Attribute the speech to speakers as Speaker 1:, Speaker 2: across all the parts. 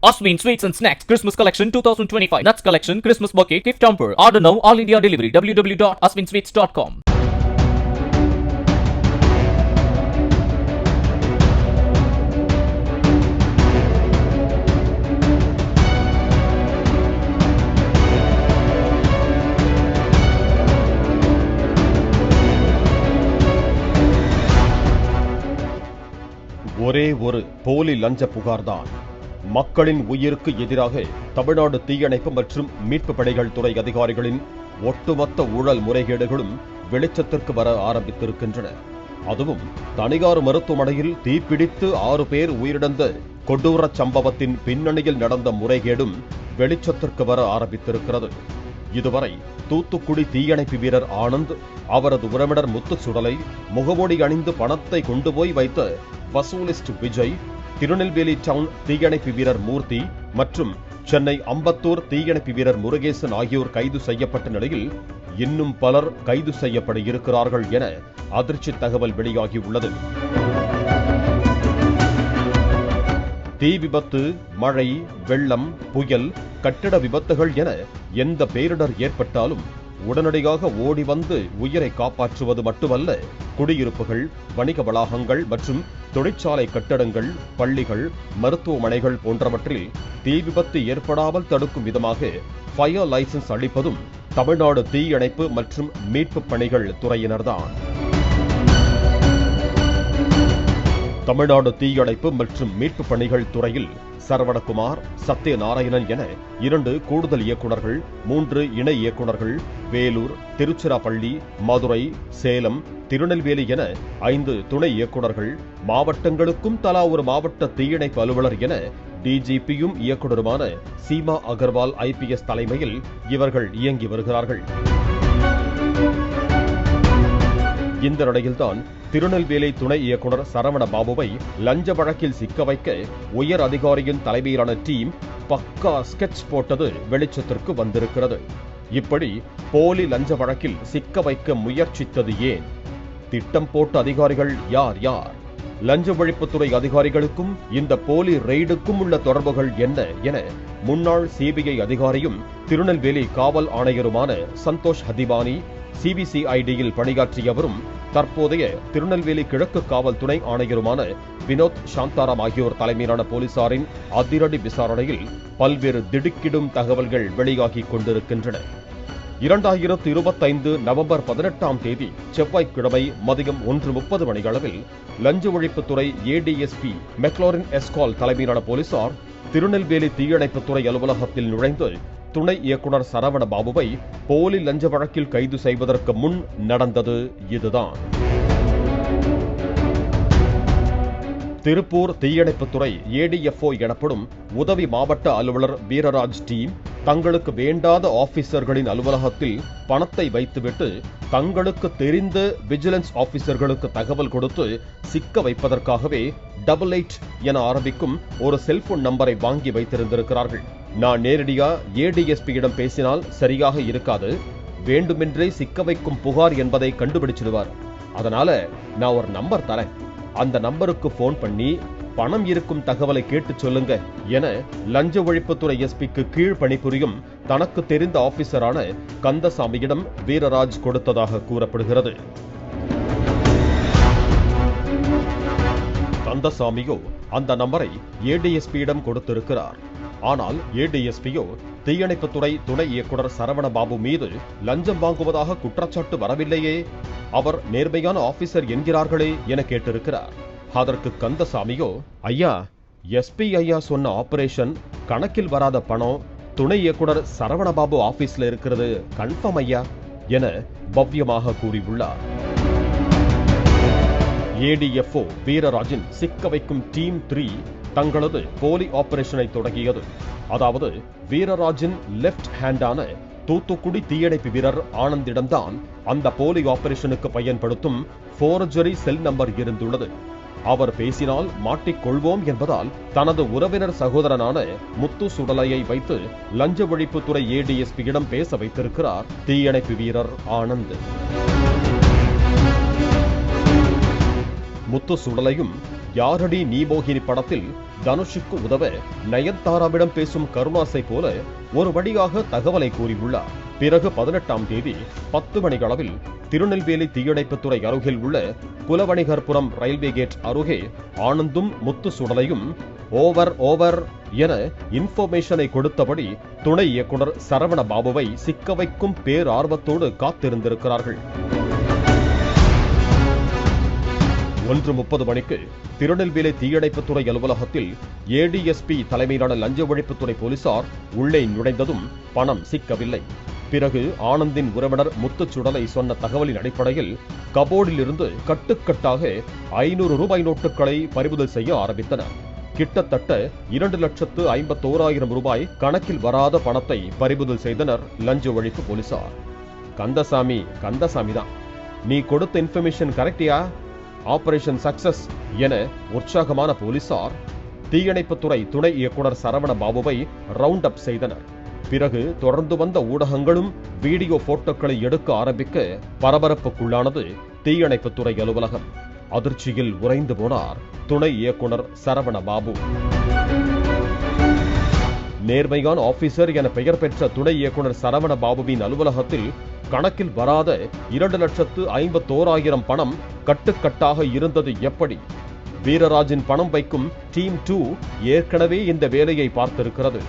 Speaker 1: Asmin Sweets and Snacks Christmas Collection 2025 Nuts Collection Christmas Bouquet Gift Hamper. Order now, all India delivery. www.asminsweets.com.
Speaker 2: ஒரே ஒரு போலி லஞ்ச புகார்தான் மக்களின் உயிருக்கு எதிராக தமிழ்நாடு தீயணைப்பு மற்றும் மீட்பு படைகள் துறை அதிகாரிகளின் ஒட்டுமொத்த ஊழல் முறைகேடுகளும் வெளிச்சத்திற்கு வர ஆரம்பித்திருக்கின்றன. அதுவும் தனியார் மருத்துவமனையில் தீப்பிடித்து 6 பேர் உயிரிழந்த கொடூர சம்பவத்தின் பின்னணியில் நடந்த முறைகேடும் வெளிச்சத்திற்கு வர ஆரம்பித்திருக்கிறது. இதுவரை தூத்துக்குடி தீயணைப்பு வீரர் ஆனந்த், அவரது உறவினர் முத்துசுடலை, முகமூடி அணிந்து பணத்தை கொண்டு போய் வைத்த வசூலிஸ்ட் விஜய், திருநெல்வேலி டவுன் தீயணைப்பு வீரர் மூர்த்தி மற்றும் சென்னை அம்பத்தூர் தீயணைப்பு வீரர் முருகேசன் ஆகியோர் கைது செய்யப்பட்ட நிலையில் இன்னும் பலர் கைது செய்யப்பட இருக்கிறார்கள் என அதிர்ச்சி தகவல் வெளியாகியுள்ளது. தீ விபத்து, மழை, வெள்ளம், புயல், கட்டிட விபத்துகள் என எந்த பேரிடர் ஏற்பட்டாலும் உடனடியாக ஓடி வந்து உயிரை காப்பாற்றுவது மட்டுமல்ல, குடியிருப்புகள், வணிக வளாகங்கள் மற்றும் தொழிற்சாலை கட்டடங்கள், பள்ளிகள், மருத்துவமனைகள் போன்றவற்றில் தீ விபத்து ஏற்படாமல் தடுக்கும் விதமாக ஃபயர் லைசன்ஸ் அளிப்பதும் தமிழ்நாடு தீயணைப்பு மற்றும் மீட்பு பணிகள் துறையினர்தான். தமிழ்நாடு தீயணைப்பு மற்றும் மீட்பு பணிகள் துறையில் சரவணகுமார், சத்யநாராயணன் என 2 கூடுதல் இயக்குநர்கள், 3 இணை இயக்குநர்கள், வேலூர், திருச்சிராப்பள்ளி, மதுரை, சேலம், திருநெல்வேலி என 5 துணை இயக்குநர்கள், மாவட்டங்களுக்கும் தலா ஒரு மாவட்ட தீயணைப்பு அலுவலர் என டிஜிபியும் இயக்குநருமான சீமா அகர்வால் IPS தலைமையில் இவர்கள் இயங்கி வருகிறார்கள். இந்த நிலையில்தான் திருநெல்வேலி துணை இயக்குநர் சரவண பாபுவை லஞ்ச வழக்கில் சிக்க வைக்க உயர் அதிகாரியின் தலைமையிலான டீம் பக்கா ஸ்கெட்ச் போட்டது வெளிச்சத்திற்கு வந்திருக்கிறது. இப்படி போலி லஞ்ச வழக்கில் சிக்க வைக்க முயற்சித்தது ஏன்? திட்டம் போட்ட அதிகாரிகள் யார் யார்? லஞ்ச ஒழிப்புத்துறை அதிகாரிகளுக்கும் இந்த போலி ரெய்டுக்கும் உள்ள தொடர்புகள் என்ன என முன்னாள் CBI அதிகாரியும் திருநெல்வேலி காவல் ஆணையருமான சந்தோஷ் ஹதிபானி, CBCIDயில் பணியாற்றியவரும் தற்போதைய திருநெல்வேலி கிழக்கு காவல் துணை ஆணையருமான வினோத் சாந்தாராம் ஆகியோர் தலைமையிலான போலீசாரின் அதிரடி விசாரணையில் பல்வேறு திடுக்கிடும் தகவல்கள் வெளியாகிக் கொண்டிருக்கின்றன. 2025 நவம்பர் 18ஆம் தேதி செவ்வாய்க்கிழமை மதியம் 1:30 மணியளவில் லஞ்ச ஒழிப்புத்துறை ADSP மெக்லாரின் எஸ்கால் தலைமையிலான போலீசார் திருநெல்வேலி தீயணைப்புத்துறை அலுவலகத்தில் நுழைந்து துணை இயக்குநர் சரவண பாபுவை போலி லஞ்ச வழக்கில் கைது செய்வதற்கு முன் நடந்தது இதுதான். திருப்பூர் தீயணைப்புத்துறை ADFO எனப்படும் உதவி மாவட்ட அலுவலர் வீரராஜ் டீம் தங்களுக்கு வேண்டாத ஆபீசர்களின் அலுவலகத்தில் பணத்தை வைத்துவிட்டு தங்களுக்கு தெரிந்த விஜிலன்ஸ் ஆபீசர்களுக்கு தகவல் கொடுத்து சிக்க வைப்பதற்காகவே 88 என ஆரம்பிக்கும் ஒரு செல்போன் நம்பரை வாங்கி வைத்திருந்திருக்கிறார்கள். நான் நேரடியா ADSPயிடம் பேசினால் சரியாக இருக்காது, வேண்டுமென்றே சிக்க வைக்கும் புகார் என்பதை கண்டுபிடிச்சிடுவார். அதனால நான் ஒரு நம்பர் தரேன், அந்த நம்பருக்கு போன் பண்ணி பணம் இருக்கும் தகவலை கேட்டு சொல்லுங்க என லஞ்ச ஒழிப்புத்துறை SPக்கு கீழ் பணிபுரியும் தனக்கு தெரிந்த ஆபீசரான கந்தசாமியிடம் வீரராஜ் கொடுத்ததாக கூறப்படுகிறது. கந்தசாமியோ அந்த நம்பரை ADSPயிடம் கொடுத்திருக்கிறார். ஆனால் ADSPயோ தீயணைப்புத்துறை துணை இயக்குநர் சரவண பாபு மீது லஞ்சம் வாங்குவதாக குற்றச்சாட்டு வரவில்லையே, அவர் நேர்மையான ஆபீசர் என்கிறார்களே என கேட்டிருக்கிறார். அதற்கு கந்தசாமியோ, ஐயா, SP ஐயா சொன்ன ஆபரேஷன் கணக்கில் வராத பணம் துணை இயக்குநர் சரவண பாபு ஆபீஸ்ல இருக்கிறது கன்ஃபார்ம் ஐயா என பவ்யமாக கூறியுள்ளார். ADFO வீரராஜின் சிக்க வைக்கும் டீம் 3 தங்களது போலி ஆபரேஷனை தொடங்கியது. அதாவது வீரராஜின் லெப்ட் ஹேண்டான தூத்துக்குடி தீயணைப்பு வீரர் ஆனந்திடம்தான் அந்த போலி ஆபரேஷனுக்கு பயன்படுத்தும் ஃபோர்ஜரி செல் நம்பர் இருந்துள்ளது. அவர் பேசினால் மாட்டிக்கொள்வோம் என்பதால் தனது உறவினர் சகோதரனான முத்து சுடலையை வைத்து லஞ்ச ஒழிப்புத்துறை ADSPயிடம் பேச வைத்திருக்கிறார் தீயணைப்பு வீரர் ஆனந்த். முத்து சுடலையும் யாரடி நீ மோகினி படத்தில் தனுஷுக்கு உதவ நயன்தாராவிடம் பேசும் கருணாஸை போல ஒரு வழியாக தகவலை கூறியுள்ளார். பிறகு 18ஆம் தேதி 10 மணி அளவில் திருநெல்வேலி தீயணைப்புத்துறை அருகில் உள்ள குலவணிகர்புரம் ரயில்வே கேட் அருகே ஆனந்தும் முத்து சுடலையும் ஓவர் என இன்ஃபர்மேஷனை கொடுத்தபடி துணை இயக்குனர் சரவண பாபுவை சிக்க வைக்கும் பேரார்வத்தோடு காத்திருந்திருக்கிறார்கள். 1:30 மணிக்கு திருநெல்வேலி தீயணைப்புத்துறை அலுவலகத்தில் ADSP தலைமையிலான லஞ்ச ஒழிப்புத்துறை போலீசார் உள்ளே நுழைந்ததும் பணம் சிக்கவில்லை. பிறகு ஆனந்தின் உறவினர் முத்துச்சுடலை சொன்ன தகவலின் அடிப்படையில் கபோர்டில் இருந்து கட்டுக்கட்டாக 500 ரூபாய் நோட்டுகளை பறிமுதல் செய்ய ஆரம்பித்தனர். கிட்டத்தட்ட 2,51,000 ரூபாய் கணக்கில் வராத பணத்தை பறிமுதல் செய்தனர் லஞ்ச ஒழிப்பு போலீசார். கந்தசாமி தான், நீ கொடுத்த இன்ஃபர்மேஷன் கரெக்டியா, ஆபரேஷன் சக்சஸ் என உற்சாகமான போலீசார் தீயணைப்புத்துறை துணை இயக்குனர் சரவண பாபுவை ரவுண்ட் அப் செய்தனர். பிறகு தொடர்ந்து வந்த ஊடகங்களும் வீடியோ போட்டோக்களை எடுக்க ஆரம்பிக்க பரபரப்புக்குள்ளானது தீயணைப்புத்துறை அலுவலகம். அதிர்ச்சியில் உறைந்து போனார் துணை இயக்குனர் சரவண பாபு. நேர்மையான ஆபீசர் என பெயர் பெற்ற துணை இயக்குனர் சரவண பாபுவின் அலுவலகத்தில் கணக்கில் வராத 2,51,000 பணம் கட்டுக்கட்டாக இருந்தது எப்படி? வீரராஜின் பணம் வைக்கும் டீம் 2 ஏற்கனவே இந்த வேலையை பார்த்திருக்கிறது.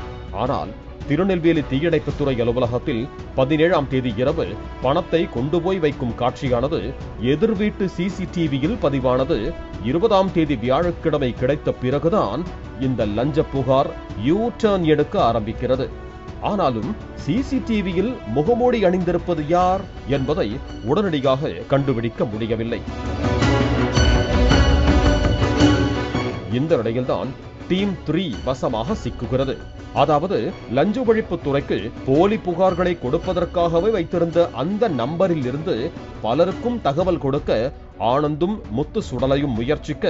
Speaker 2: ஆனால் திருநெல்வேலி தீயணைப்புத்துறை அலுவலகத்தில் 17ஆம் தேதி இரவு பணத்தை கொண்டு போய் வைக்கும் காட்சியானது எதிர் வீட்டு CCTVயில் பதிவானது 20ஆம் தேதி வியாழக்கிழமை கிடைத்த பிறகுதான் இந்த லஞ்ச புகார் யூ-டர்ன் எடுக்க ஆரம்பிக்கிறது. ஆனாலும் CCTVயில் முகமூடி அணிந்திருப்பது யார் என்பதை உடனடியாக கண்டுபிடிக்க முடியவில்லை. இந்த நிலையில்தான் டீம் 3 வசமாக சிக்குகிறது. அதாவது லஞ்ச ஒழிப்பு துறைக்கு போலி புகார்களை கொடுப்பதற்காகவே வைத்திருந்த அந்த நம்பரில் இருந்து பலருக்கும் தகவல் கொடுக்க ஆனந்தும் முத்து சுடலையும் முயற்சிக்க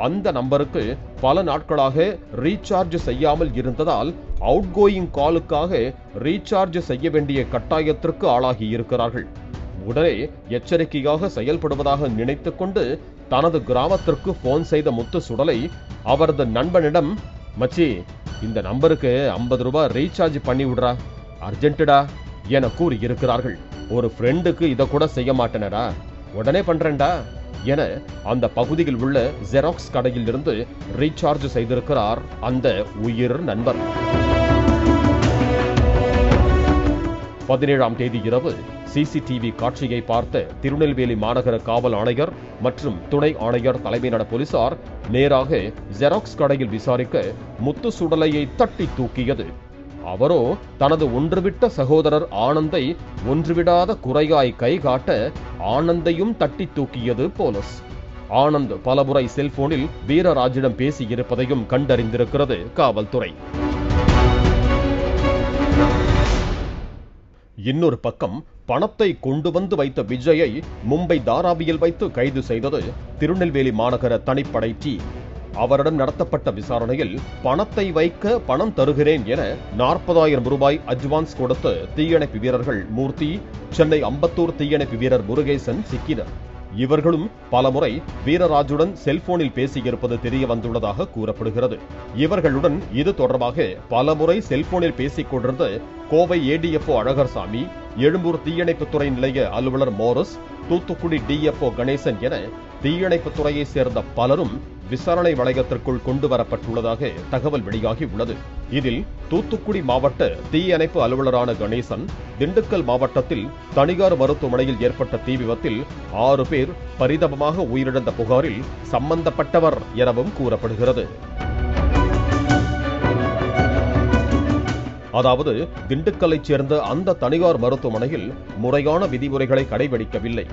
Speaker 2: அந்த நம்பருக்கு பல நாட்களாக ரீசார்ஜ் செய்யாமல் இருந்ததால் அவுட் கோயிங் காலுக்காக ரீசார்ஜ் செய்ய வேண்டிய கட்டாயத்திற்கு ஆளாகி இருக்கிறார்கள். உடனே எச்சரிக்கையாக செயல்படுவதாக நினைத்துக் கொண்டு தனது கிராமத்திற்கு போன் செய்த முத்து சுடலை அவரது நண்பனிடம், மச்சி இந்த நம்பருக்கு 50 ரூபாய் ரீசார்ஜ் பண்ணி விடுறா, அர்ஜென்டா என கூறியிருக்கிறார்கள். ஒரு ஃப்ரெண்டுக்கு இதை கூட செய்ய மாட்டேனடா, உடனே பண்றேன்டா என அந்த பகுதியில் உள்ள ஜெராக்ஸ் கடையில் இருந்து ரீசார்ஜ் செய்திருக்கிறார் அந்த உயிர் நண்பர். 17ஆம் தேதி இரவு CCTV காட்சியை பார்த்த திருநெல்வேலி மாநகர காவல் ஆணையர் மற்றும் துணை ஆணையர் தலைமையிலான போலீசார் நேராக ஜெராக்ஸ் கடையில் விசாரிக்க முத்து சுடலையை தட்டி தூக்கியது. அவரோ தனது ஒன்றுவிட்ட சகோதரர் ஆனந்தை ஒன்றுவிடாத குறையாய் கை காட்ட ஆனந்தையும் தட்டி தூக்கியது போலீஸ். ஆனந்த் பலமுறை செல்போனில் வீரராஜிடம் பேசியிருப்பதையும் கண்டறிந்திருக்கிறது காவல்துறை. இன்னொரு பக்கம் பணத்தை கொண்டு வந்து வைத்த விஜயை மும்பை தாராவியில் வைத்து கைது செய்தது திருநெல்வேலி மாநகர தனிப்படை டீம். அவரிடம் நடத்தப்பட்ட விசாரணையில் பணத்தை வைக்க பணம் தருகிறேன் என 40,000 ரூபாய் அட்வான்ஸ் கொடுத்த தீயணைப்பு வீரர்கள் மூர்த்தி, சென்னை அம்பத்தூர் தீயணைப்பு வீரர் முருகேசன் சிக்கினர். இவர்களும் பலமுறை வீரராஜுடன் செல்போனில் பேசியிருப்பது தெரிய வந்துள்ளதாக கூறப்படுகிறது. இவர்களுடன் இது தொடர்பாக பலமுறை செல்போனில் பேசிக் கொண்டிருந்த கோவை ADFO அழகர்சாமி, எழும்பூர் தீயணைப்புத்துறை நிலைய அலுவலர் மோரிஸ், தூத்துக்குடி DFO கணேசன் என தீயணைப்புத்துறையை சேர்ந்த பலரும் விசாரணை வளையத்திற்குள் கொண்டு வரப்பட்டுள்ளதாக தகவல் வெளியாகி உள்ளது. இதில் தூத்துக்குடி மாவட்ட தீயணைப்பு அலுவலரான கணேசன், திண்டுக்கல் மாவட்டத்தில் தனியார் மருத்துவமனையில் ஏற்பட்ட தீ விபத்தில் 6 பேர் பரிதாபமாக உயிரிழந்த புகாரில் சம்பந்தப்பட்டவர் எனவும் கூறப்படுகிறது. அதாவது திண்டுக்கல்லைச் சேர்ந்த அந்த தனியார் மருத்துவமனையில் முறையான விதிமுறைகளை கடைபிடிக்கவில்லை.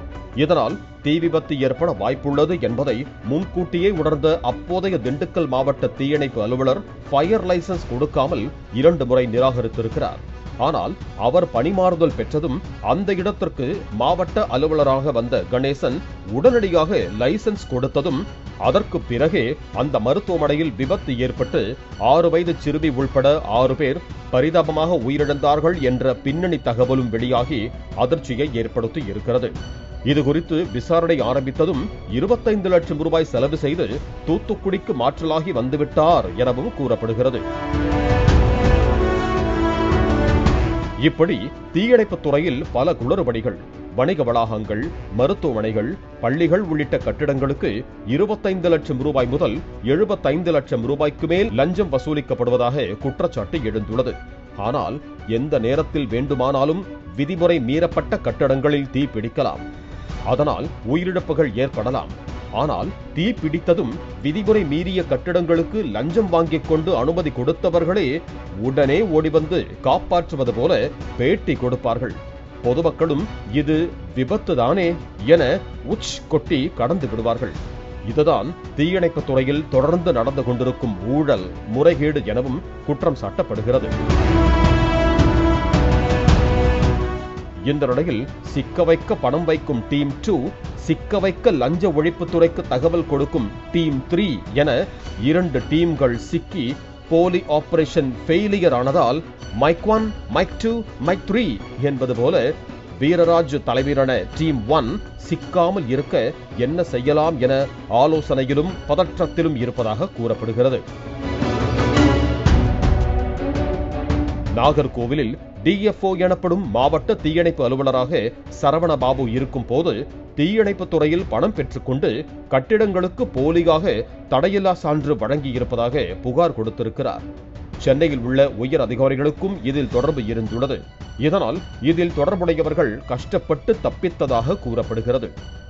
Speaker 2: இதனால் தீ விபத்து ஏற்பட வாய்ப்புள்ளது என்பதை முன்கூட்டியே உணர்ந்த அப்போதைய திண்டுக்கல் மாவட்ட தீயணைப்பு அலுவலர் ஃபயர் லைசன்ஸ் கொடுக்காமல் 2 முறை நிராகரித்திருக்கிறார். ஆனால் அவர் பணிமாறுதல் பெற்றதும் அந்த இடத்திற்கு மாவட்ட அலுவலராக வந்த கணேசன் உடனடியாக லைசன்ஸ் கொடுத்ததும் அதற்கு பிறகே அந்த மருத்துவமனையில் விபத்து ஏற்பட்டு 6 வயது சிறுமி உள்பட 6 பேர் பரிதாபமாக உயிரிழந்தார்கள் என்ற பின்னணி தகவலும் வெளியாகி அதிர்ச்சியை ஏற்படுத்தி இருக்கிறது. இது குறித்து விசாரணை ஆரம்பித்ததும் 25 லட்சம் ரூபாய் செலவு செய்து தூத்துக்குடிக்கு மாற்றலாகி வந்துவிட்டார் எனவும் கூறப்படுகிறது. இப்படி தீயணைப்புத் துறையில் பல குளறுபடிகள், வணிக வளாகங்கள், மருத்துவமனைகள், பள்ளிகள் உள்ளிட்ட கட்டிடங்களுக்கு 25 லட்சம் ரூபாய் முதல் 75 லட்சம் ரூபாய்க்கு மேல் லஞ்சம் வசூலிக்கப்படுவதாக குற்றச்சாட்டு எழுந்துள்ளது. ஆனால் எந்த நேரத்தில் வேண்டுமானாலும் விதிமுறை மீறப்பட்ட கட்டடங்களில் தீ பிடிக்கலாம். அதனால் உயிரிழப்புகள் ஏற்படலாம். ஆனால் தீ பிடித்ததும் விதிமுறை மீறிய கட்டிடங்களுக்கு லஞ்சம் வாங்கிக் கொண்டு அனுமதி கொடுத்தவர்களே உடனே ஓடிவந்து காப்பாற்றுவது போல பேட்டி கொடுப்பார்கள். பொதுமக்களும் இது விபத்து தானே என உச் கொட்டி கடந்து விடுவார்கள். இதுதான் தீயணைப்புத் துறையில் தொடர்ந்து நடந்து கொண்டிருக்கும் ஊழல், முறைகேடு எனவும் குற்றம் சாட்டப்படுகிறது. இந்த நிலையில் சிக்க வைக்க பணம் வைக்கும் டீம் 2, சிக்க வைக்க லஞ்ச ஒழிப்புத்துறைக்கு தகவல் கொடுக்கும் டீம் 3 என 2 டீம்கள் சிக்கி போலி ஆபரேஷன் ஃபெயிலியர் ஆனதால் மைக் 1, மைக் 2, மைக் 3 என்பது போல வீரராஜ் தலைமையிலான டீம் 1 சிக்காமல் இருக்க என்ன செய்யலாம் என ஆலோசனையிலும் பதற்றத்திலும் இருப்பதாக கூறப்படுகிறது. நாகர்கோவிலில் DFO எனப்படும் மாவட்ட தீயணைப்பு அலுவலராக சரவணபாபு இருக்கும் போது தீயணைப்புத் துறையில் பணம் பெற்றுக்கொண்டு கட்டிடங்களுக்கு போலியாக தடையில்லா சான்று வழங்கியிருப்பதாக புகார் கொடுத்திருக்கிறார். சென்னையில் உள்ள உயர் அதிகாரிகளுக்கும் இதில் தொடர்பு இருந்துள்ளது. இதனால் இதில் தொடர்புடையவர்கள் கஷ்டப்பட்டு தப்பித்ததாக கூறப்படுகிறது.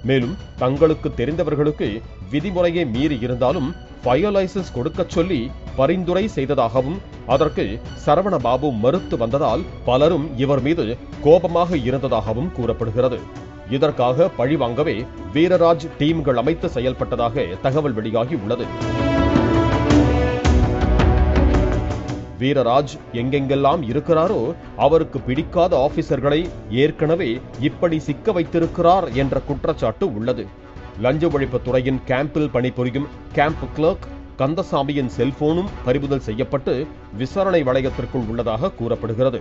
Speaker 2: மேலும் தங்களுக்கு தெரிந்தவர்களுக்கு விதிமுறையை மீறி இருந்தாலும் ஃபயர் லைசன்ஸ் கொடுக்கச் சொல்லி பரிந்துரை செய்ததாகவும் அதற்கு சரவணபாபு மறுத்து வந்ததால் பலரும் இவர் மீது கோபமாக இருந்ததாகவும் கூறப்படுகிறது. இதற்காக பழிவாங்கவே வீரராஜ் டீம்கள் அமைத்து செயல்பட்டதாக தகவல் வெளியாகி உள்ளது. வீரராஜ் எங்கெங்கெல்லாம் இருக்கிறாரோ அவருக்கு பிடிக்காத ஆபீசர்களை ஏற்கனவே இப்படி சிக்க வைத்திருக்கிறார் என்ற குற்றச்சாட்டு உள்ளது. லஞ்ச ஒழிப்புத் துறையின் கேம்பில் பணிபுரியும் கேம்ப் கிளர்க் கந்தசாமியின் செல்போனும் பறிமுதல் செய்யப்பட்டு விசாரணை வளையத்திற்குள் உள்ளதாக கூறப்படுகிறது.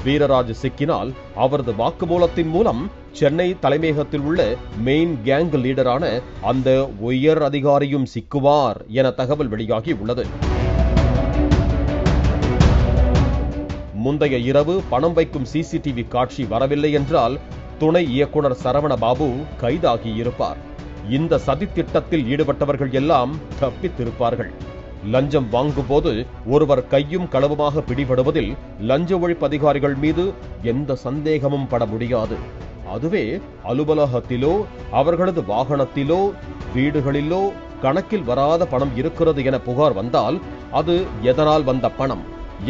Speaker 2: வீரராஜ் சிக்கினால் அவரது வாக்குமூலத்தின் மூலம் சென்னை தலைமையகத்தில் உள்ள மெயின் கேங் லீடரான அந்த உயர் அதிகாரியும் சிக்குவார் என தகவல் வெளியாகி உள்ளது. முந்தைய இரவு பணம் வைக்கும் CCTV காட்சி வரவில்லை என்றால் துணை இயக்குனர் சரவணபாபு கைதாகியிருப்பார். இந்த சதித்திட்டத்தில் ஈடுபட்டவர்கள் எல்லாம் தப்பித்திருப்பார்கள். லஞ்சம் வாங்கும் போது ஒருவர் கையும் களவுமாக பிடிபடுவதில் லஞ்ச ஒழிப்பு அதிகாரிகள் மீது எந்த சந்தேகமும் பட முடியாது. அதுவே அலுவலகத்திலோ அவர்களது வாகனத்திலோ வீடுகளிலோ கணக்கில் வராத பணம் இருக்கிறது என புகார் வந்தால் அது எதனால் வந்த பணம்,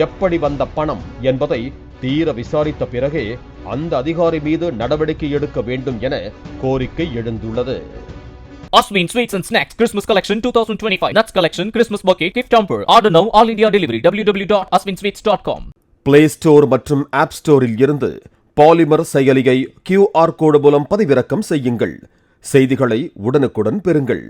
Speaker 2: எப்படி வந்த பணம் என்பதை தீர விசாரித்த பிறகே அந்த அதிகாரி மீது நடவடிக்கை எடுக்க வேண்டும் என கோரிக்கை எழுந்துள்ளது.
Speaker 1: Aswin Sweets and Snacks Christmas Collection 2025 Nuts Collection Christmas Bouquet Gift Hamper. Order now, all India delivery. www.aswinsweets.com.
Speaker 2: Play Store மற்றும் App Storeல் இருந்து பாலிமர் செயலியை QR கோடு மூலம் பதிவிறக்கம் செய்யுங்கள். செய்திகளை உடனுக்குடன் பெறுங்கள்.